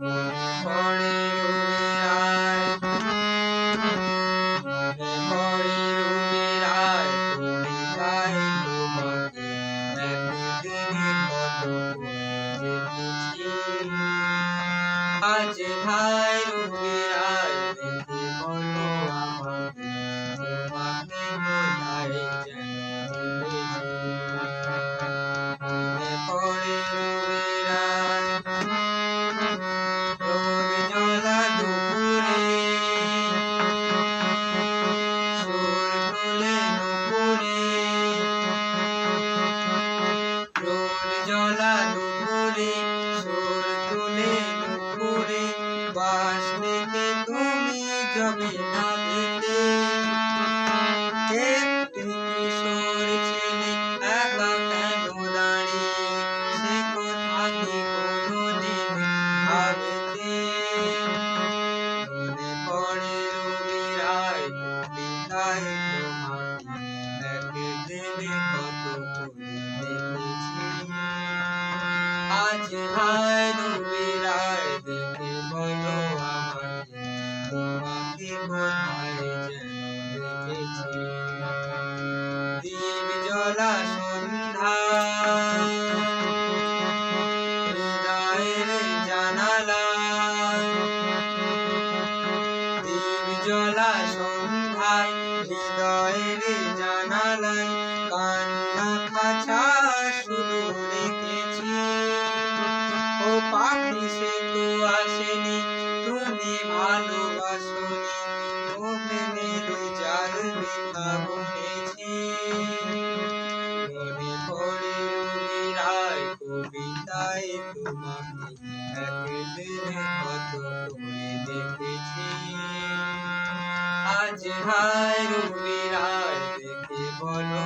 পড়ে রবিরায় মনে পড়ে রবিরায় কবিতায় তোমাকে একদিনে কত করে দেখেছি আজ ভাই রবিরায় দেখে বলো আমাকে তোমাকে কোথায় যেন দেখেছি মনে পড়ে রবিরায় রোদ জ্বলা দুপুরে সুর তুলে নুপুরে রোদ জ্বলা দুপুরে সুর তুলে নুপুরে বাস থেকে তুমি যাবে না দিতে একটি কিশোর ছেলে একা কেন দাঁড়িয়ে সে কথা কি কোনোদিন ভাবতে মনে পড়ে রবিরায় কবিতায় তোমাকে একদিনে কত করে দেখেছি আজ হায় রবিরায় দেখে বলো আমাকে তোমাকে কোথায় যেন দেখেছি দীপ জ্বলা সন্ধ্যা হৃদয়ের জানালা দীপ জ্বলা সন্ধ্যায় হৃদয়ের জানালায় কান্না খাঁচা শুধু রেখেছি ও পাখি সে তো আসেনি তুমি ভালোবাসনি ও প্রেমের জাল বৃথা বুনেছি মনে পড়ে রবিরায় কবিতায় তোমাকে একদিনে কত করে দেখেছি আজ হায় রবিরায় দেখে বলো